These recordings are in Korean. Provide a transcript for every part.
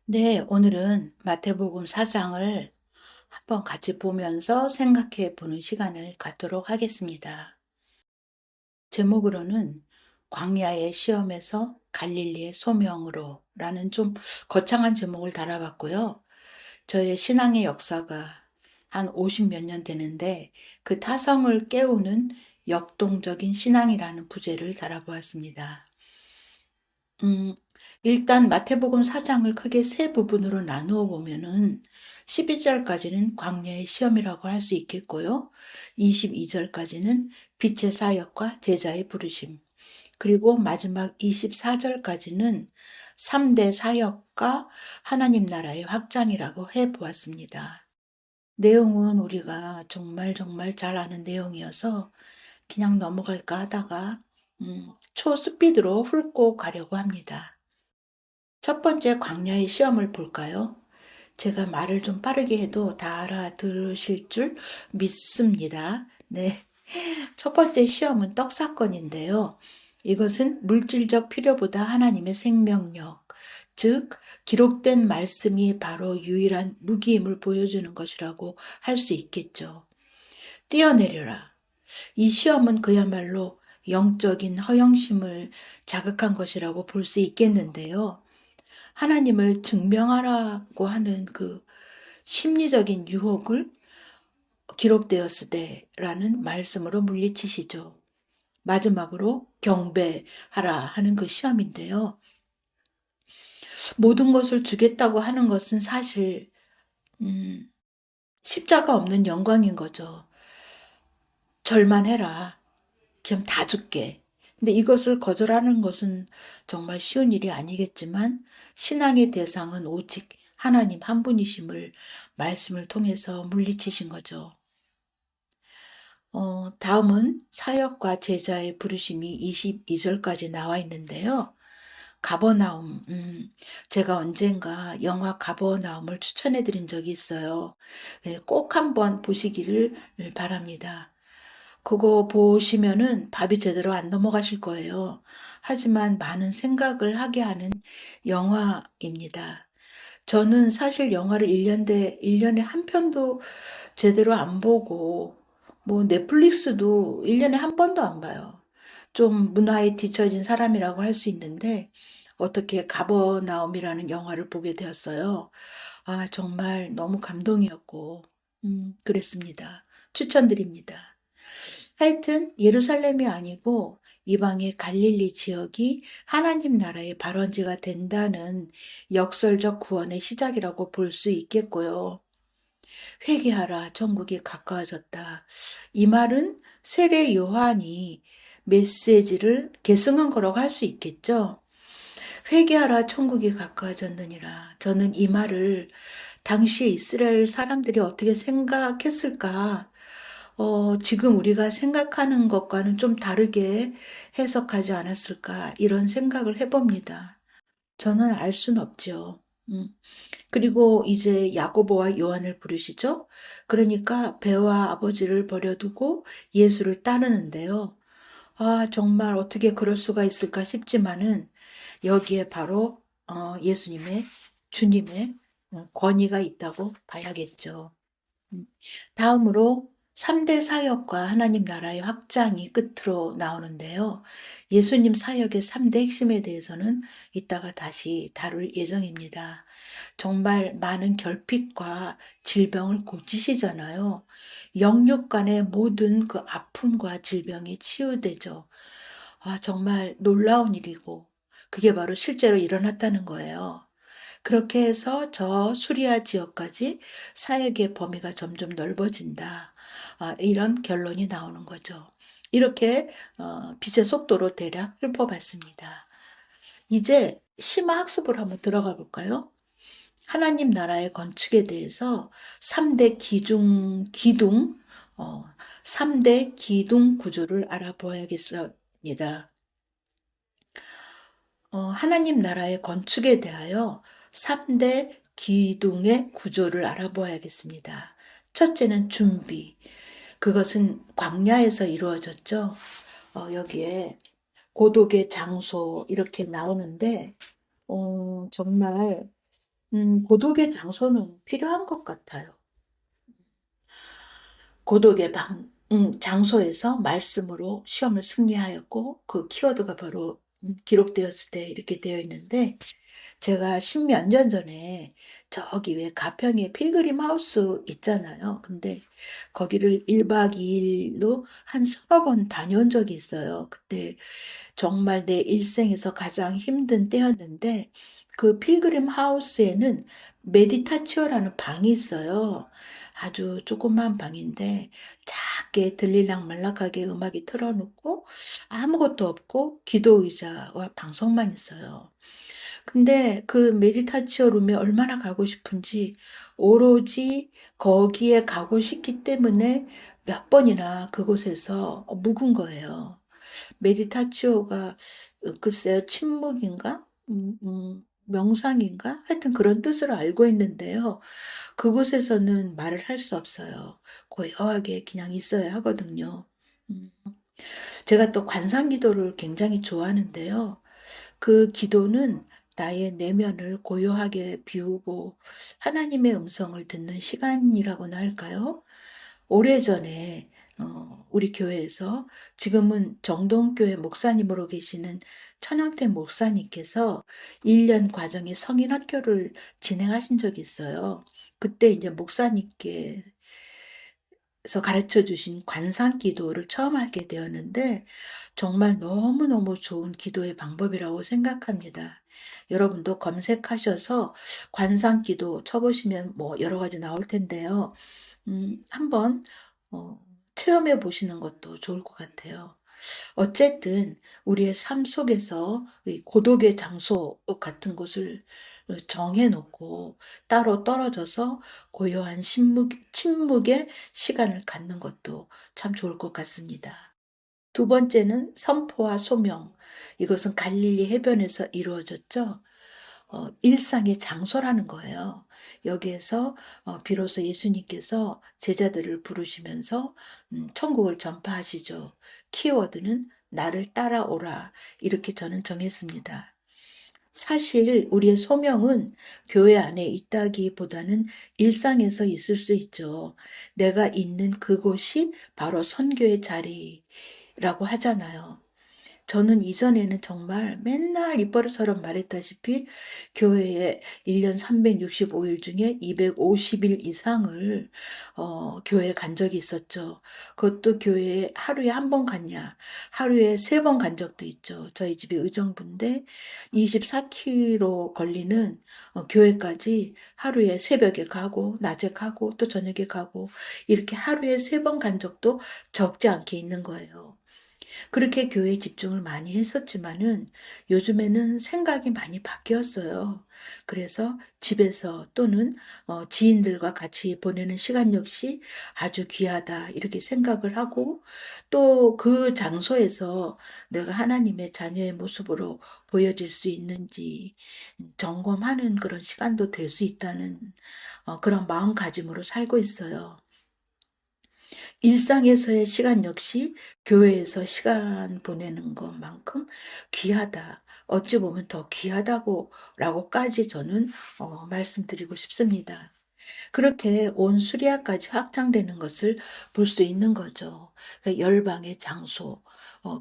네, 오늘은 마태복음 4장을 한번 같이 보면서 생각해 보는 시간을 갖도록 하겠습니다. 제목으로는 광야의 시험에서 갈릴리의 소명으로 라는 좀 거창한 제목을 달아봤고요. 저의 신앙의 역사가 한 50 몇 년 되는데 그 타성을 깨우는 역동적인 신앙이라는 부제를 달아보았습니다. 음, 일단 마태복음 4장을 크게 세 부분으로 나누어 보면은 12절까지는 광야의 시험이라고 할 수 있겠고요. 22절까지는 빛의 사역과 제자의 부르심. 그리고 마지막 24절까지는 3대 사역과 하나님 나라의 확장이라고 해 보았습니다. 내용은 우리가 정말 정말 잘 아는 내용이어서 그냥 넘어갈까 하다가 초스피드로 훑고 가려고 합니다. 첫 번째 광야의 시험을 볼까요? 제가 말을 좀 빠르게 해도 다 알아들으실 줄 믿습니다. 네. 첫 번째 시험은 떡 사건인데요. 이것은 물질적 필요보다 하나님의 생명력, 즉, 기록된 말씀이 바로 유일한 무기임을 보여주는 것이라고 할 수 있겠죠. 뛰어내려라. 이 시험은 그야말로 영적인 허영심을 자극한 것이라고 볼 수 있겠는데요. 하나님을 증명하라고 하는 그 심리적인 유혹을 기록되었을 때라는 말씀으로 물리치시죠. 마지막으로 경배하라 하는 그 시험인데요. 모든 것을 주겠다고 하는 것은 사실 십자가 없는 영광인 거죠. 절만해라. 그냥 다 줄게. 근데 이것을 거절하는 것은 정말 쉬운 일이 아니겠지만 신앙의 대상은 오직 하나님 한 분이심을 말씀을 통해서 물리치신 거죠. 다음은 사역과 제자의 부르심이 22절까지 나와 있는데요. 가버나움, 제가 언젠가 영화 가버나움을 추천해 드린 적이 있어요. 네, 꼭 한번 보시기를 바랍니다. 그거 보시면은 밥이 제대로 안 넘어가실 거예요. 하지만 많은 생각을 하게 하는 영화입니다. 저는 사실 영화를 1년에 한 편도 제대로 안 보고, 뭐 넷플릭스도 1년에 한 번도 안 봐요. 좀 문화에 뒤처진 사람이라고 할 수 있는데, 어떻게 가버나움이라는 영화를 보게 되었어요. 아, 정말 너무 감동이었고, 그랬습니다. 추천드립니다. 하여튼 예루살렘이 아니고 이방의 갈릴리 지역이 하나님 나라의 발원지가 된다는 역설적 구원의 시작이라고 볼 수 있겠고요. 회개하라, 천국이 가까워졌다. 이 말은 세례 요한이 메시지를 계승한 거라고 할 수 있겠죠. 회개하라, 천국이 가까워졌느니라. 저는 이 말을 당시 이스라엘 사람들이 어떻게 생각했을까? 지금 우리가 생각하는 것과는 좀 다르게 해석하지 않았을까, 이런 생각을 해봅니다. 저는 알 수는 없죠. 음. 그리고 이제 야고보와 요한을 부르시죠. 그러니까 배와 아버지를 버려두고 예수를 따르는데요. 아, 정말 어떻게 그럴 수가 있을까 싶지만은 여기에 바로 예수님의 주님의 권위가 있다고 봐야겠죠. 음. 다음으로 3대 사역과 하나님 나라의 확장이 끝으로 나오는데요. 예수님 사역의 3대 핵심에 대해서는 이따가 다시 다룰 예정입니다. 정말 많은 결핍과 질병을 고치시잖아요. 영육 간의 모든 그 아픔과 질병이 치유되죠. 아, 정말 놀라운 일이고, 그게 바로 실제로 일어났다는 거예요. 그렇게 해서 저 수리아 지역까지 사역의 범위가 점점 넓어진다. 아, 이런 결론이 나오는 거죠. 이렇게 빛의 속도로 대략 읊어봤습니다. 이제 심화 학습을 한번 들어가 볼까요? 하나님 나라의 건축에 대해서 3대 기둥, 어, 3대 기둥 구조를 알아보아야겠습니다. 하나님 나라의 건축에 대하여 3대 기둥의 구조를 알아보아야겠습니다. 첫째는 준비. 그것은 광야에서 이루어졌죠. 여기에 고독의 장소 이렇게 나오는데, 정말 고독의 장소는 필요한 것 같아요. 고독의 장소에서 말씀으로 시험을 승리하였고, 그 키워드가 바로 기록되었을 때 이렇게 되어 있는데, 제가 십몇 년 전에 저기 왜 가평에 필그림 하우스 있잖아요. 근데 거기를 1박 2일로 한 서너 번 다녀온 적이 있어요. 그때 정말 내 일생에서 가장 힘든 때였는데, 그 필그림 하우스에는 메디타치오라는 방이 있어요. 아주 조그만 방인데 작게 들릴락 말락하게 음악이 틀어놓고 아무것도 없고 기도 의자와 방석만 있어요. 근데 그 메디타치오 룸에 얼마나 가고 싶은지 오로지 거기에 가고 싶기 때문에 몇 번이나 그곳에서 묵은 거예요. 메디타치오가 글쎄요, 침묵인가? 명상인가? 하여튼 그런 뜻으로 알고 있는데요. 그곳에서는 말을 할 수 없어요. 고요하게 그냥 있어야 하거든요. 음, 제가 또 관상 기도를 굉장히 좋아하는데요. 그 기도는 나의 내면을 고요하게 비우고 하나님의 음성을 듣는 시간이라고나 할까요? 오래전에 우리 교회에서 지금은 정동교회 목사님으로 계시는 천영태 목사님께서 1년 과정의 성인학교를 진행하신 적이 있어요. 그때 이제 목사님께서 가르쳐 주신 관상 기도를 처음 알게 되었는데 정말 너무너무 좋은 기도의 방법이라고 생각합니다. 여러분도 검색하셔서 관상 기도 쳐보시면 뭐 여러 가지 나올 텐데요. 한번 어, 체험해 보시는 것도 좋을 것 같아요. 어쨌든 우리의 삶 속에서 이 고독의 장소 같은 곳을 정해놓고 따로 떨어져서 고요한 침묵의 시간을 갖는 것도 참 좋을 것 같습니다. 두 번째는 선포와 소명. 이것은 갈릴리 해변에서 이루어졌죠. 일상의 장소라는 거예요. 여기에서 비로소 예수님께서 제자들을 부르시면서 천국을 전파하시죠. 키워드는 나를 따라오라. 이렇게 저는 정했습니다. 사실 우리의 소명은 교회 안에 있다기보다는 일상에서 있을 수 있죠. 내가 있는 그곳이 바로 선교의 자리라고 하잖아요. 저는 이전에는 정말 맨날 입버릇처럼 말했다시피 교회에 1년 365일 중에 250일 이상을 교회에 간 적이 있었죠. 그것도 교회에 하루에 한 번 갔냐, 하루에 세 번 간 적도 있죠. 저희 집이 의정부인데 24km 걸리는 교회까지 하루에 새벽에 가고 낮에 가고 또 저녁에 가고 이렇게 하루에 세 번 간 적도 적지 않게 있는 거예요. 그렇게 교회에 집중을 많이 했었지만은 요즘에는 생각이 많이 바뀌었어요. 그래서 집에서 또는 지인들과 같이 보내는 시간 역시 아주 귀하다 이렇게 생각을 하고 또 그 장소에서 내가 하나님의 자녀의 모습으로 보여질 수 있는지 점검하는 그런 시간도 될 수 있다는 그런 마음가짐으로 살고 있어요. 일상에서의 시간 역시 교회에서 시간 보내는 것만큼 귀하다. 어찌 보면 더 귀하다고 라고까지 저는 말씀드리고 싶습니다. 그렇게 온 수리아까지 확장되는 것을 볼 수 있는 거죠. 그러니까 열방의 장소,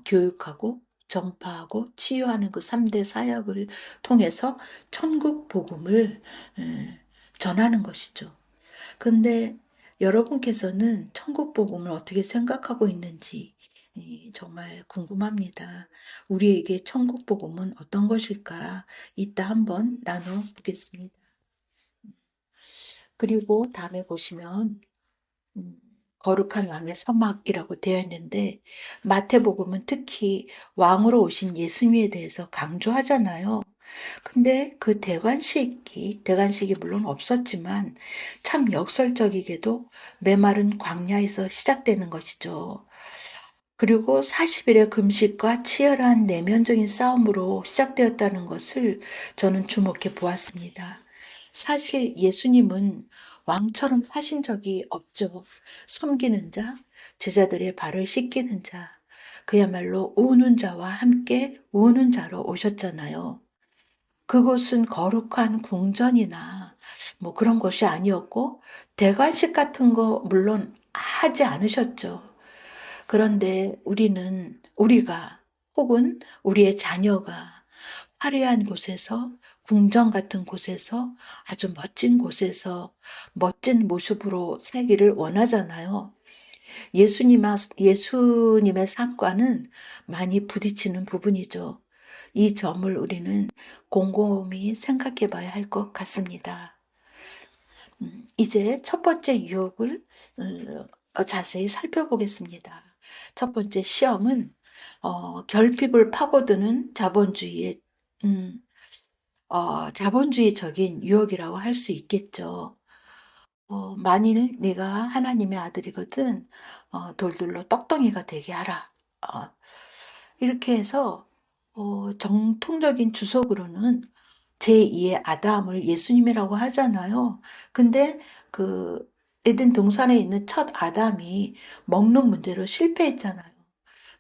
교육하고 전파하고 치유하는 그 3대 사역을 통해서 천국 복음을 전하는 것이죠. 근데 여러분께서는 천국 복음을 어떻게 생각하고 있는지 정말 궁금합니다. 우리에게 천국 복음은 어떤 것일까? 이따 한번 나눠보겠습니다. 그리고 다음에 보시면 음, 거룩한 왕의 서막이라고 되어 있는데 마태복음은 특히 왕으로 오신 예수님에 대해서 강조하잖아요. 근데 그 대관식이 물론 없었지만 참 역설적이게도 메마른 광야에서 시작되는 것이죠. 그리고 40일의 금식과 치열한 내면적인 싸움으로 시작되었다는 것을 저는 주목해 보았습니다. 사실 예수님은 왕처럼 사신 적이 없죠. 섬기는 자, 제자들의 발을 씻기는 자, 그야말로 우는 자와 함께 우는 자로 오셨잖아요. 그곳은 거룩한 궁전이나 뭐 그런 곳이 아니었고 대관식 같은 거 물론 하지 않으셨죠. 그런데 우리가 혹은 우리의 자녀가 화려한 곳에서 궁전 같은 곳에서 아주 멋진 곳에서 멋진 모습으로 살기를 원하잖아요. 예수님의 삶과는 많이 부딪히는 부분이죠. 이 점을 우리는 곰곰이 생각해 봐야 할 것 같습니다. 이제 첫 번째 유혹을 자세히 살펴보겠습니다. 첫 번째 시험은 결핍을 파고드는 음, 자본주의적인 유혹이라고 할 수 있겠죠. 만일 네가 하나님의 아들이거든, 돌들로 떡덩이가 되게 하라. 어, 이렇게 해서 정통적인 주석으로는 제2의 아담을 예수님이라고 하잖아요. 근데 그 에덴 동산에 있는 첫 아담이 먹는 문제로 실패했잖아요.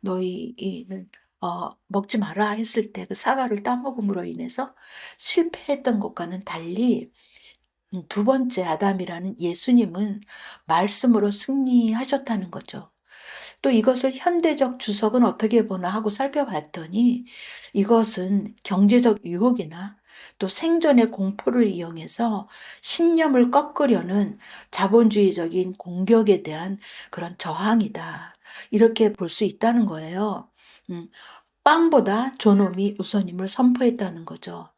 너희는 먹지 마라 했을 때 그 사과를 따먹음으로 인해서 실패했던 것과는 달리 두 번째 아담이라는 예수님은 말씀으로 승리하셨다는 거죠. 또 이것을 현대적 주석은 어떻게 보나 하고 살펴봤더니 이것은 경제적 유혹이나 또 생존의 공포를 이용해서 신념을 꺾으려는 자본주의적인 공격에 대한 그런 저항이다. 이렇게 볼 수 있다는 거예요. 음, 빵보다 존엄이 우선임을 선포했다는 거죠.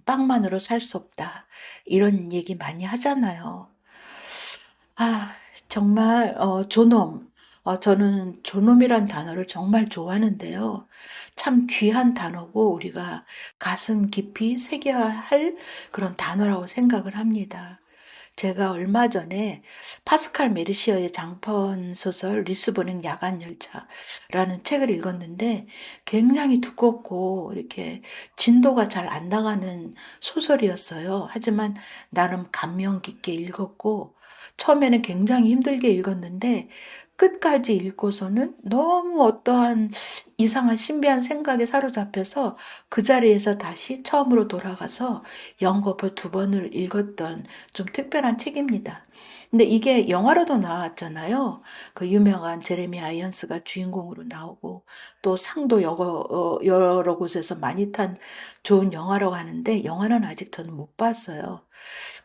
빵만으로 살 수 없다. 이런 얘기 많이 하잖아요. 아, 정말, 존엄. 저는 존엄이란 단어를 정말 좋아하는데요. 참 귀한 단어고 우리가 가슴 깊이 새겨야 할 그런 단어라고 생각을 합니다. 제가 얼마 전에 파스칼 메르시어의 장편 소설 리스본행 야간열차라는 책을 읽었는데 굉장히 두껍고 이렇게 진도가 잘 안 나가는 소설이었어요. 하지만 나름 감명 깊게 읽었고 처음에는 굉장히 힘들게 읽었는데 끝까지 읽고서는 너무 어떠한 이상한 신비한 생각에 사로잡혀서 그 자리에서 다시 처음으로 돌아가서 연거푸 두 번을 읽었던 좀 특별한 책입니다. 근데 이게 영화로도 나왔잖아요. 그 유명한 제레미 아이언스가 주인공으로 나오고 또 상도 여러 곳에서 많이 탄 좋은 영화라고 하는데 영화는 아직 저는 못 봤어요.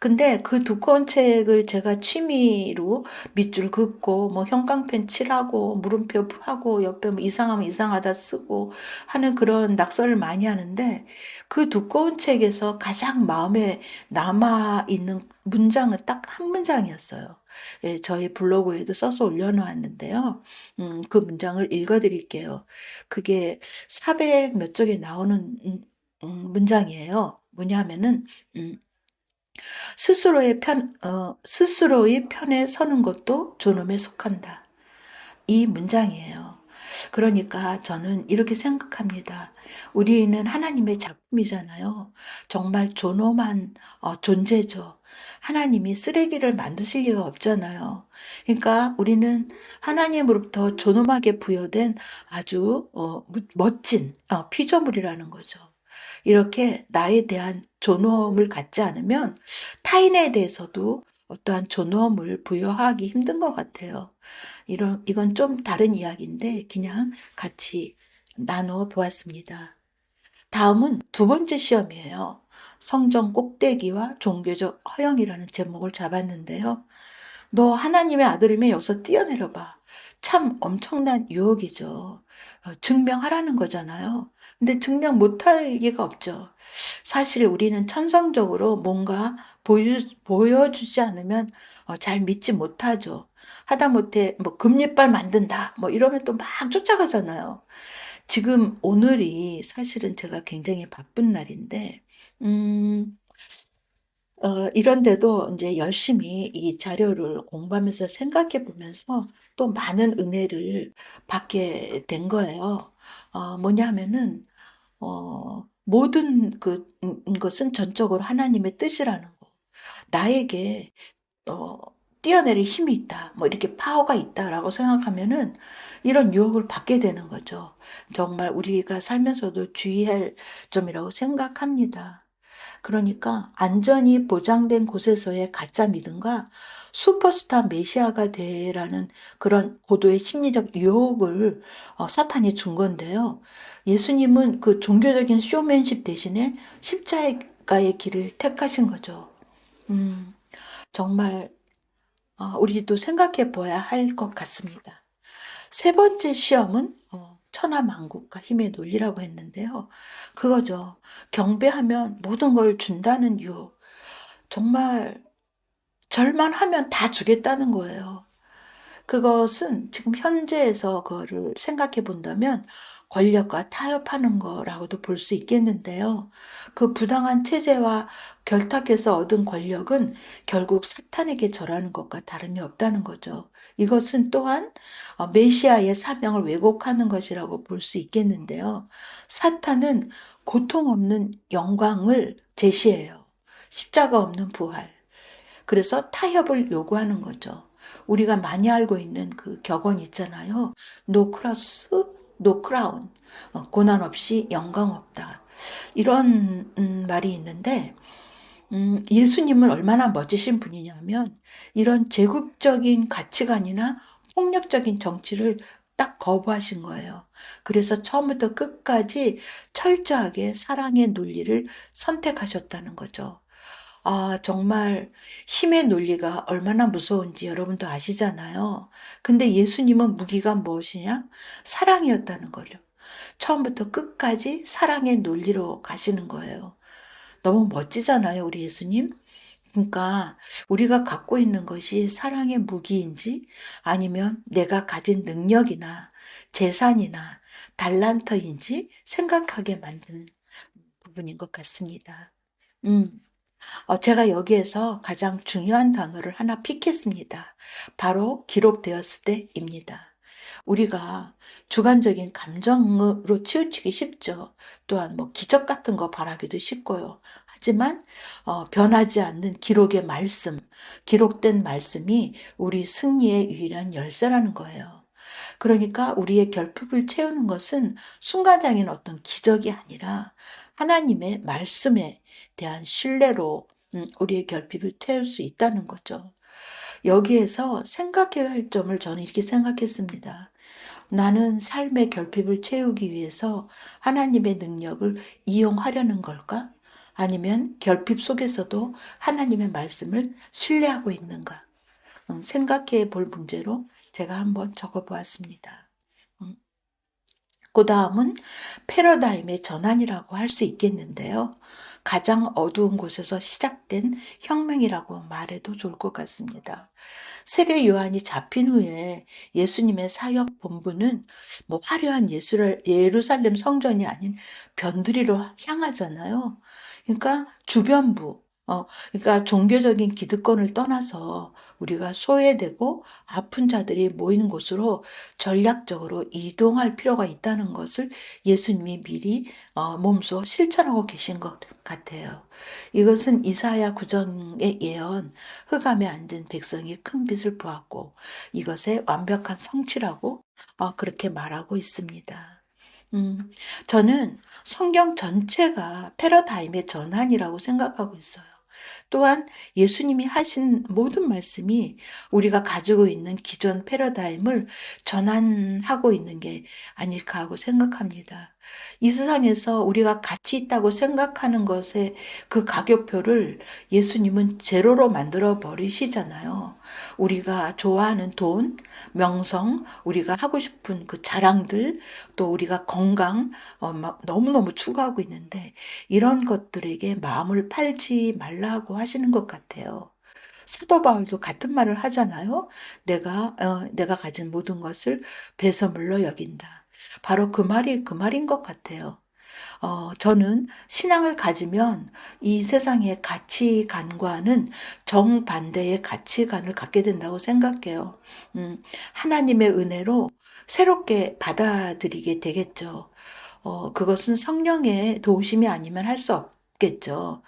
근데 그 두꺼운 책을 제가 취미로 밑줄 긋고 뭐 형광펜 칠하고 물음표 하고 옆에 뭐 이상하면 이상하다 쓰고 하는 그런 낙서를 많이 하는데 그 두꺼운 책에서 가장 마음에 남아 있는 문장은 딱 한 문장이었어요. 예, 저희 블로그에도 써서 올려놓았는데요. 그 문장을 읽어드릴게요. 그게 400 몇 쪽에 나오는 문장이에요. 뭐냐면은 음, 스스로의 편에 서는 것도 존엄에 속한다. 이 문장이에요. 그러니까 저는 이렇게 생각합니다. 우리는 하나님의 작품이잖아요. 정말 존엄한 존재죠. 하나님이 쓰레기를 만드실 리가 없잖아요. 그러니까 우리는 하나님으로부터 존엄하게 부여된 아주 멋진 피조물이라는 거죠. 이렇게 나에 대한 존엄을 갖지 않으면 타인에 대해서도 어떠한 존엄을 부여하기 힘든 것 같아요. 이건 좀 다른 이야기인데 그냥 같이 나눠 보았습니다. 다음은 두 번째 시험이에요. 성전 꼭대기와 종교적 허영이라는 제목을 잡았는데요. 너 하나님의 아들이면 여기서 뛰어내려봐. 참 엄청난 유혹이죠. 증명하라는 거잖아요. 근데 증명 못할 리가 없죠. 사실 우리는 천성적으로 뭔가 보여주지 않으면 잘 믿지 못하죠. 하다못해 뭐 금리빨 만든다 뭐 이러면 또 막 쫓아가잖아요. 지금 오늘이 사실은 제가 굉장히 바쁜 날인데 음, 이런데도 이제 열심히 이 자료를 공부하면서 생각해 보면서 또 많은 은혜를 받게 된 거예요. 뭐냐 하면은, 모든 것은 전적으로 하나님의 뜻이라는 거. 나에게, 어, 뛰어내릴 힘이 있다. 뭐 이렇게 파워가 있다라고 생각하면은 이런 유혹을 받게 되는 거죠. 정말 우리가 살면서도 주의할 점이라고 생각합니다. 그러니까 안전이 보장된 곳에서의 가짜 믿음과 슈퍼스타 메시아가 되라는 그런 고도의 심리적 유혹을 사탄이 준 건데요. 예수님은 그 종교적인 쇼맨십 대신에 십자가의 길을 택하신 거죠. 음, 정말 우리도 생각해 봐야 할 것 같습니다. 세 번째 시험은 천하만국과 힘의 논리라고 했는데요. 그거죠. 경배하면 모든 걸 준다는 유혹. 정말 절만 하면 다 주겠다는 거예요. 그것은 지금 현재에서 그거를 생각해 본다면 권력과 타협하는 거라고도 볼 수 있겠는데요. 그 부당한 체제와 결탁해서 얻은 권력은 결국 사탄에게 절하는 것과 다름이 없다는 거죠. 이것은 또한 메시아의 사명을 왜곡하는 것이라고 볼 수 있겠는데요. 사탄은 고통 없는 영광을 제시해요. 십자가 없는 부활. 그래서 타협을 요구하는 거죠. 우리가 많이 알고 있는 그 격언 있잖아요. No cross, no crown. 고난 없이 영광 없다. 이런 말이 있는데 예수님은 얼마나 멋지신 분이냐면 이런 제국적인 가치관이나 폭력적인 정치를 딱 거부하신 거예요. 그래서 처음부터 끝까지 철저하게 사랑의 논리를 선택하셨다는 거죠. 정말 힘의 논리가 얼마나 무서운지 여러분도 아시잖아요. 근데 예수님은 무기가 무엇이냐? 사랑이었다는 거죠. 처음부터 끝까지 사랑의 논리로 가시는 거예요. 너무 멋지잖아요, 우리 예수님? 그러니까 우리가 갖고 있는 것이 사랑의 무기인지 아니면 내가 가진 능력이나 재산이나 달란트인지 생각하게 만드는 부분인 것 같습니다. 음. 제가 여기에서 가장 중요한 단어를 하나 픽했습니다. 바로 기록되었을 때입니다. 우리가 주관적인 감정으로 치우치기 쉽죠. 또한 뭐 기적 같은 거 바라기도 쉽고요. 하지만 변하지 않는 기록의 말씀, 기록된 말씀이 우리 승리의 유일한 열쇠라는 거예요. 그러니까 우리의 결핍을 채우는 것은 순간적인 어떤 기적이 아니라 하나님의 말씀에 대한 신뢰로 우리의 결핍을 채울 수 있다는 거죠. 여기에서 생각해야 할 점을 저는 이렇게 생각했습니다. 나는 삶의 결핍을 채우기 위해서 하나님의 능력을 이용하려는 걸까? 아니면 결핍 속에서도 하나님의 말씀을 신뢰하고 있는가? 생각해 볼 문제로 제가 한번 적어 보았습니다. 그 다음은 패러다임의 전환이라고 할 수 있겠는데요. 가장 어두운 곳에서 시작된 혁명이라고 말해도 좋을 것 같습니다. 세례 요한이 잡힌 후에 예수님의 사역 본부는 뭐 화려한 예루살렘 성전이 아닌 변두리로 향하잖아요. 그러니까 주변부, 그러니까 종교적인 기득권을 떠나서 우리가 소외되고 아픈 자들이 모이는 곳으로 전략적으로 이동할 필요가 있다는 것을 예수님이 미리 몸소 실천하고 계신 것 같아요. 이것은 이사야 구정의 예언, 흑암에 앉은 백성이 큰 빛을 보았고 이것의 완벽한 성취라고 그렇게 말하고 있습니다. 음, 저는 성경 전체가 패러다임의 전환이라고 생각하고 있어요. 또한 예수님이 하신 모든 말씀이 우리가 가지고 있는 기존 패러다임을 전환하고 있는 게 아닐까 하고 생각합니다. 이 세상에서 우리가 가치 있다고 생각하는 것의 그 가격표를 예수님은 제로로 만들어 버리시잖아요. 우리가 좋아하는 돈, 명성, 우리가 하고 싶은 그 자랑들, 또 우리가 건강, 막 너무너무 추구하고 있는데 이런 것들에게 마음을 팔지 말라고 하시는 것 같아요. 사도 바울도 같은 말을 하잖아요. 내가 가진 모든 것을 배설물로 여긴다. 바로 그 말이 그 말인 것 같아요. 저는 신앙을 가지면 이 세상의 가치관과는 정반대의 가치관을 갖게 된다고 생각해요. 하나님의 은혜로 새롭게 받아들이게 되겠죠. 그것은 성령의 도우심이 아니면 할 수 없겠죠.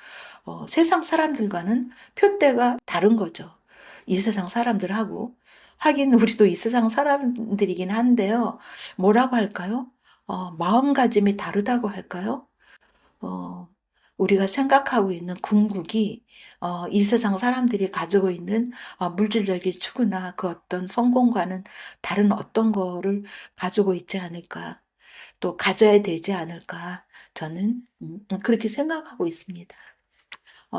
세상 사람들과는 표대가 다른 거죠. 이 세상 사람들하고. 하긴 우리도 이 세상 사람들이긴 한데요. 뭐라고 할까요? 마음가짐이 다르다고 할까요? 어, 우리가 생각하고 있는 궁극이 이 세상 사람들이 가지고 있는 물질적인 추구나 그 어떤 성공과는 다른 어떤 거를 가지고 있지 않을까, 또 가져야 되지 않을까, 저는 그렇게 생각하고 있습니다.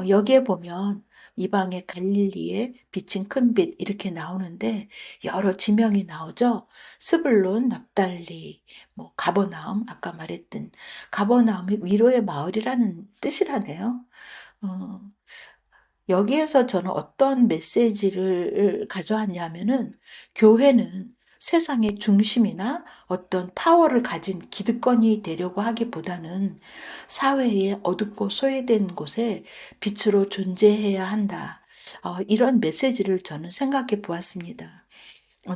여기에 보면 이방의 갈릴리에 비친 큰 빛 이렇게 나오는데 여러 지명이 나오죠. 스불론, 납달리, 뭐 가버나움, 아까 말했던 가버나움이 위로의 마을이라는 뜻이라네요. 어, 여기에서 저는 어떤 메시지를 가져왔냐면은 교회는 세상의 중심이나 어떤 파워를 가진 기득권이 되려고 하기보다는 사회의 어둡고 소외된 곳에 빛으로 존재해야 한다. 이런 메시지를 저는 생각해 보았습니다.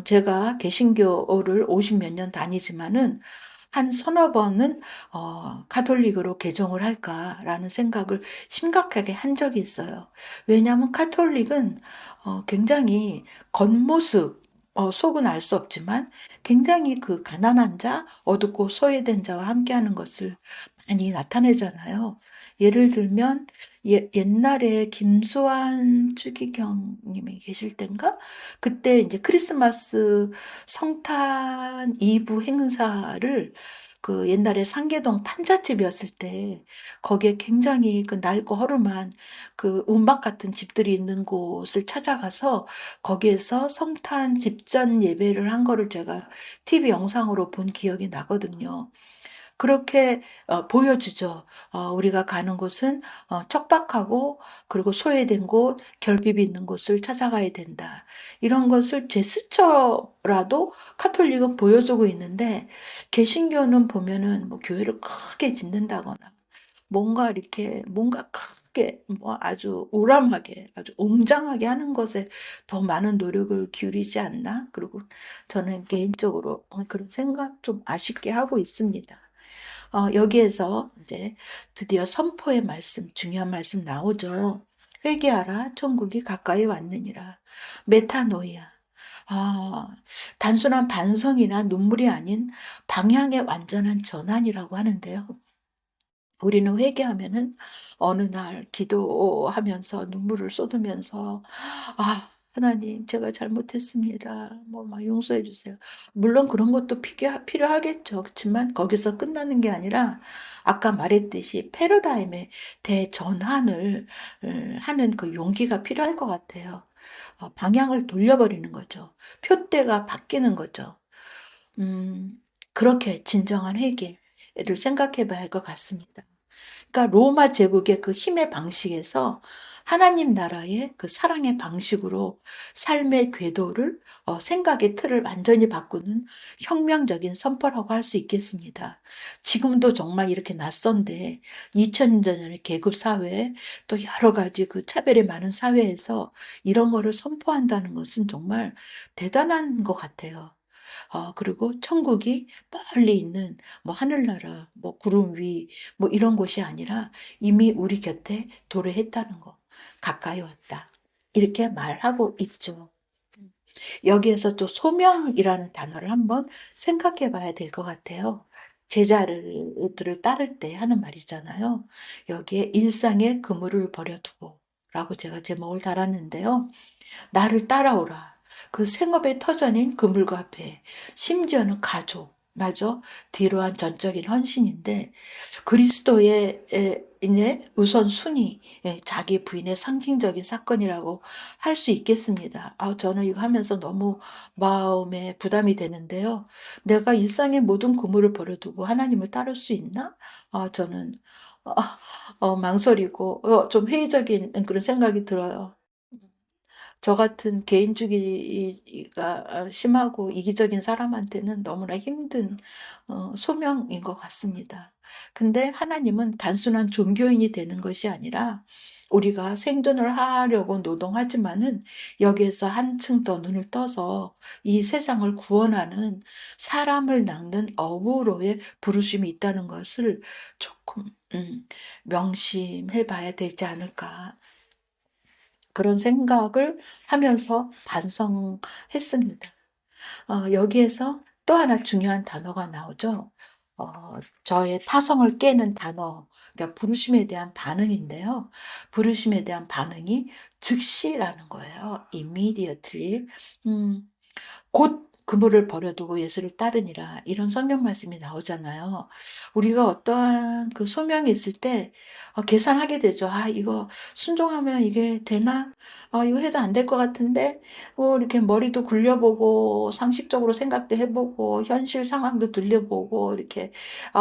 제가 개신교를 50몇 년 다니지만은 한 서너 번은 가톨릭으로 개종을 할까라는 생각을 심각하게 한 적이 있어요. 왜냐하면 가톨릭은 굉장히 겉모습, 속은 알 수 없지만 굉장히 그 가난한 자, 어둡고 소외된 자와 함께하는 것을 많이 나타내잖아요. 예를 들면 옛날에 김수환 추기경님이 계실 땐가 그때 이제 크리스마스 성탄 이브 행사를 그 옛날에 상계동 판잣집이었을 때 거기에 굉장히 그 낡고 허름한 그 움막 같은 집들이 있는 곳을 찾아가서 거기에서 성탄 집전 예배를 한 거를 제가 TV 영상으로 본 기억이 나거든요. 그렇게 보여주죠. 우리가 가는 곳은 척박하고 그리고 소외된 곳, 결핍이 있는 곳을 찾아가야 된다. 이런 것을 제스처라도 카톨릭은 보여주고 있는데 개신교는 보면은 뭐 교회를 크게 짓는다거나 뭔가 이렇게 뭔가 크게 뭐 아주 우람하게 아주 웅장하게 하는 것에 더 많은 노력을 기울이지 않나? 그리고 저는 개인적으로 그런 생각 좀 아쉽게 하고 있습니다. 여기에서 이제 드디어 선포의 말씀, 중요한 말씀 나오죠. 회개하라, 천국이 가까이 왔느니라. 메타노이아. 아, 단순한 반성이나 눈물이 아닌 방향의 완전한 전환이라고 하는데요. 우리는 회개하면은 어느 날 기도하면서 눈물을 쏟으면서 하나님 제가 잘못했습니다. 뭐 막 용서해 주세요. 물론 그런 것도 필요하겠죠. 그렇지만 거기서 끝나는 게 아니라 아까 말했듯이 패러다임의 대전환을 하는 그 용기가 필요할 것 같아요. 방향을 돌려버리는 거죠. 표대가 바뀌는 거죠. 음, 그렇게 진정한 회개를 생각해 봐야 할 것 같습니다. 그러니까 로마 제국의 그 힘의 방식에서 하나님 나라의 그 사랑의 방식으로 삶의 궤도를 생각의 틀을 완전히 바꾸는 혁명적인 선포라고 할 수 있겠습니다. 지금도 정말 이렇게 낯선데 2000년 전의 계급 사회 또 여러 가지 그 차별이 많은 사회에서 이런 거를 선포한다는 것은 정말 대단한 것 같아요. 그리고 천국이 멀리 있는 뭐 하늘나라, 뭐 구름 위, 뭐 이런 곳이 아니라 이미 우리 곁에 도래했다는 거. 가까이 왔다. 이렇게 말하고 있죠. 여기에서 또 소명이라는 단어를 한번 생각해 봐야 될 것 같아요. 제자들을 따를 때 하는 말이잖아요. 여기에 일상의 그물을 버려두고 라고 제가 제목을 달았는데요. 나를 따라오라. 그 생업의 터전인 그물과 앞에 심지어는 가족, 맞아. 뒤로한 전적인 헌신인데 그리스도의 인의 우선순위, 자기 부인의 상징적인 사건이라고 할 수 있겠습니다. 저는 이거 하면서 너무 마음에 부담이 되는데요. 내가 일상의 모든 그물을 버려두고 하나님을 따를 수 있나? 저는 어, 망설이고 좀 회의적인 그런 생각이 들어요. 저 같은 개인주의가 심하고 이기적인 사람한테는 너무나 힘든 소명인 것 같습니다. 근데 하나님은 단순한 종교인이 되는 것이 아니라 우리가 생존을 하려고 노동하지만은 여기에서 한층 더 눈을 떠서 이 세상을 구원하는 사람을 낚는 어부로의 부르심이 있다는 것을 조금 명심해 봐야 되지 않을까 그런 생각을 하면서 반성했습니다. 여기에서 또 하나 중요한 단어가 나오죠. 저의 타성을 깨는 단어, 그러니까 부르심에 대한 반응인데요. 부르심에 대한 반응이 즉시라는 거예요. immediately. 음, 곧 그물을 버려두고 예수를 따르니라 이런 성경 말씀이 나오잖아요. 우리가 어떠한 그 소명이 있을 때 계산하게 되죠. 아, 이거 순종하면 이게 되나? 이거 해도 안 될 것 같은데? 이렇게 머리도 굴려보고 상식적으로 생각도 해보고 현실 상황도 들려보고 이렇게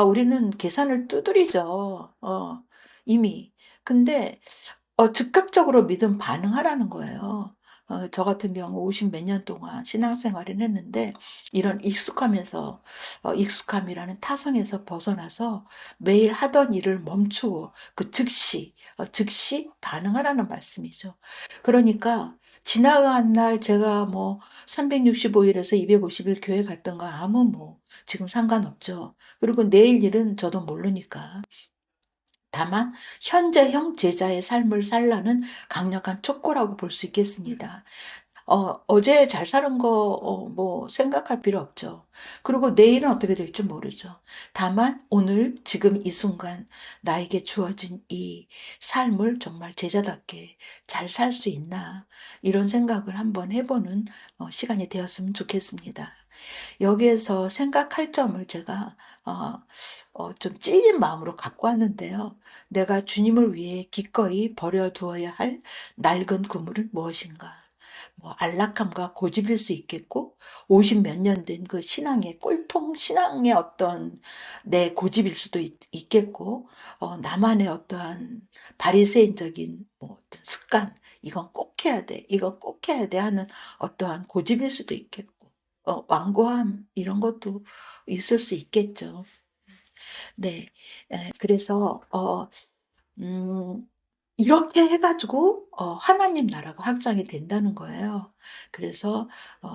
우리는 계산을 두드리죠. 이미. 근데 즉각적으로 믿음 반응하라는 거예요. 저 같은 경우 50 몇 년 동안 신앙생활을 했는데 이런 익숙함이라는 타성에서 벗어나서 매일 하던 일을 멈추고 그 즉시 반응하라는 말씀이죠. 그러니까 지나간 날 제가 뭐 365일에서 250일 교회 갔던 거 아무 뭐 지금 상관없죠. 그리고 내일 일은 저도 모르니까. 다만 현재형 제자의 삶을 살라는 강력한 촉구라고 볼 수 있겠습니다. 어제 잘 사는 거, 뭐, 생각할 필요 없죠. 그리고 내일은 어떻게 될지 모르죠. 다만, 오늘, 지금 이 순간, 나에게 주어진 이 삶을 정말 제자답게 잘 살 수 있나, 이런 생각을 한번 해보는 시간이 되었으면 좋겠습니다. 여기에서 생각할 점을 제가 좀 찔린 마음으로 갖고 왔는데요. 내가 주님을 위해 기꺼이 버려두어야 할 낡은 그물은 무엇인가? 뭐 안락함과 고집일 수 있겠고 50 몇 년 된 그 신앙의 꼴통 신앙의 어떤 내 고집일 수도 있겠고 나만의 어떠한 바리새인적인 뭐 어떤 습관 이건 꼭 해야 돼 이건 꼭 해야 돼 하는 어떠한 고집일 수도 있겠고 완고함 이런 것도 있을 수 있겠죠. 네. 그래서 음, 이렇게 해가지고 하나님 나라가 확장이 된다는 거예요. 그래서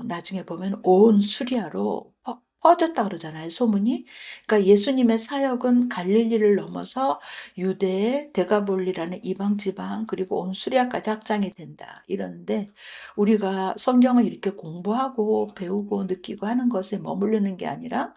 나중에 보면 온 수리아로 퍼졌다 그러잖아요, 소문이. 그러니까 예수님의 사역은 갈릴리를 넘어서 유대에 데가볼리라는 이방 지방 그리고 온 수리아까지 확장이 된다. 이러는데 우리가 성경을 이렇게 공부하고 배우고 느끼고 하는 것에 머무르는 게 아니라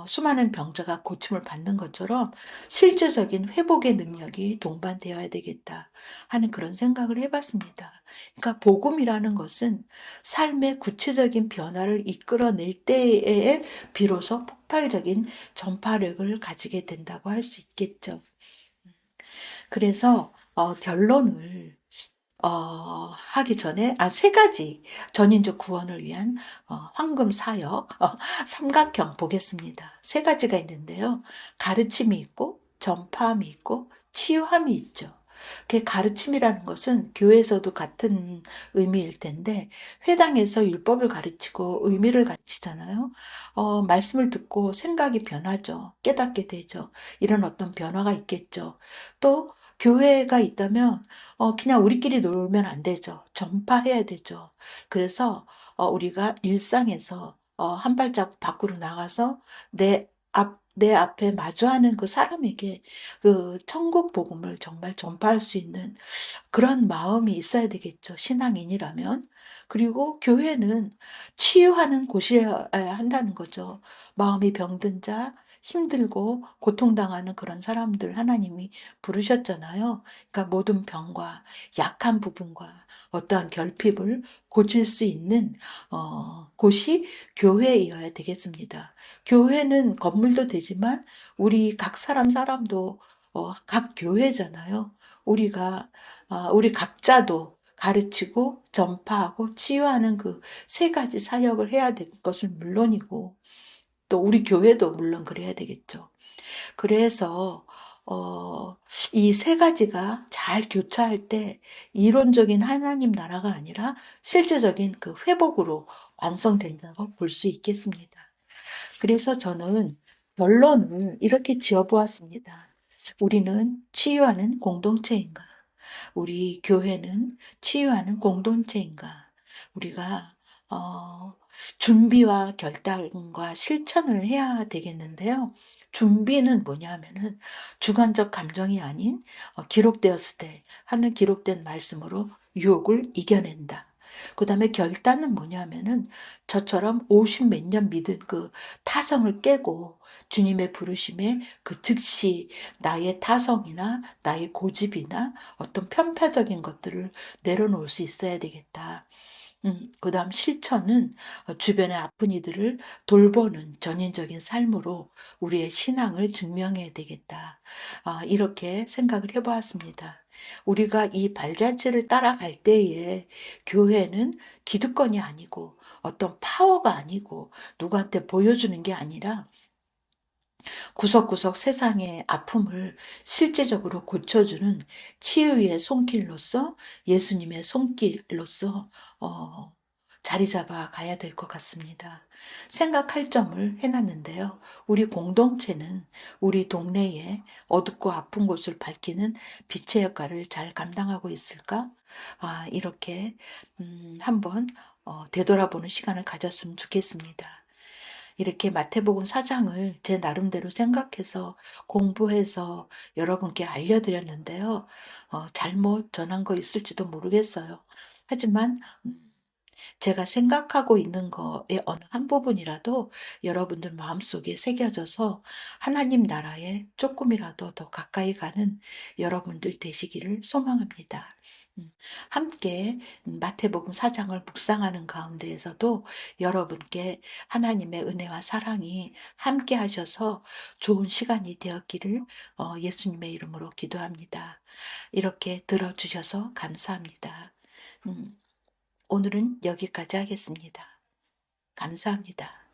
수많은 병자가 고침을 받는 것처럼 실제적인 회복의 능력이 동반되어야 되겠다 하는 그런 생각을 해봤습니다. 그러니까 복음이라는 것은 삶의 구체적인 변화를 이끌어낼 때에 비로소 폭발적인 전파력을 가지게 된다고 할 수 있겠죠. 그래서 결론을 하기 전에 세 가지 전인적 구원을 위한 황금 사역 삼각형 보겠습니다. 세 가지가 있는데요. 가르침이 있고 전파함이 있고 치유함이 있죠. 그 가르침이라는 것은 교회에서도 같은 의미일 텐데 회당에서 율법을 가르치고 의미를 가르치잖아요. 말씀을 듣고 생각이 변하죠. 깨닫게 되죠. 이런 어떤 변화가 있겠죠. 또 교회가 있다면 그냥 우리끼리 놀면 안 되죠. 전파해야 되죠. 그래서 우리가 일상에서 한 발짝 밖으로 나가서 내 앞에 마주하는 그 사람에게 그 천국 복음을 정말 전파할 수 있는 그런 마음이 있어야 되겠죠. 신앙인이라면. 그리고 교회는 치유하는 곳이어야 한다는 거죠. 마음이 병든 자, 힘들고 고통당하는 그런 사람들 하나님이 부르셨잖아요. 그러니까 모든 병과 약한 부분과 어떠한 결핍을 고칠 수 있는 곳이 교회이어야 되겠습니다. 교회는 건물도 되지만 우리 각 사람도 각 교회잖아요. 우리 각자도 가르치고 전파하고 치유하는 그 세 가지 사역을 해야 될 것은 물론이고 또 우리 교회도 물론 그래야 되겠죠. 그래서 이 세 가지가 잘 교차할 때 이론적인 하나님 나라가 아니라 실제적인 그 회복으로 완성된다고 볼 수 있겠습니다. 그래서 저는 결론을 이렇게 지어보았습니다. 우리는 치유하는 공동체인가? 우리 교회는 치유하는 공동체인가? 우리가 준비와 결단과 실천을 해야 되겠는데요. 준비는 뭐냐 하면은 주관적 감정이 아닌 기록되었을 때 하는 기록된 말씀으로 유혹을 이겨낸다. 그 다음에 결단은 뭐냐면은 저처럼 50 몇 년 믿은 그 타성을 깨고 주님의 부르심에 그 즉시 나의 타성이나 나의 고집이나 어떤 편파적인 것들을 내려놓을 수 있어야 되겠다. 그다음 실천은 주변의 아픈 이들을 돌보는 전인적인 삶으로 우리의 신앙을 증명해야 되겠다. 이렇게 생각을 해보았습니다. 우리가 이 발자취를 따라갈 때에 교회는 기득권이 아니고 어떤 파워가 아니고 누구한테 보여주는 게 아니라 구석구석 세상의 아픔을 실제적으로 고쳐주는 치유의 손길로서 예수님의 손길로서 어, 자리 잡아 가야 될 것 같습니다. 생각할 점을 해놨는데요. 우리 공동체는 우리 동네의 어둡고 아픈 곳을 밝히는 빛의 역할을 잘 감당하고 있을까? 이렇게 한번 되돌아보는 시간을 가졌으면 좋겠습니다. 이렇게 마태복음 4장을 제 나름대로 생각해서 공부해서 여러분께 알려드렸는데요. 잘못 전한 거 있을지도 모르겠어요. 하지만 제가 생각하고 있는 거의 어느 한 부분이라도 여러분들 마음속에 새겨져서 하나님 나라에 조금이라도 더 가까이 가는 여러분들 되시기를 소망합니다. 함께 마태복음 4장을 묵상하는 가운데에서도 여러분께 하나님의 은혜와 사랑이 함께 하셔서 좋은 시간이 되었기를 예수님의 이름으로 기도합니다. 이렇게 들어주셔서 감사합니다. 음, 오늘은 여기까지 하겠습니다. 감사합니다.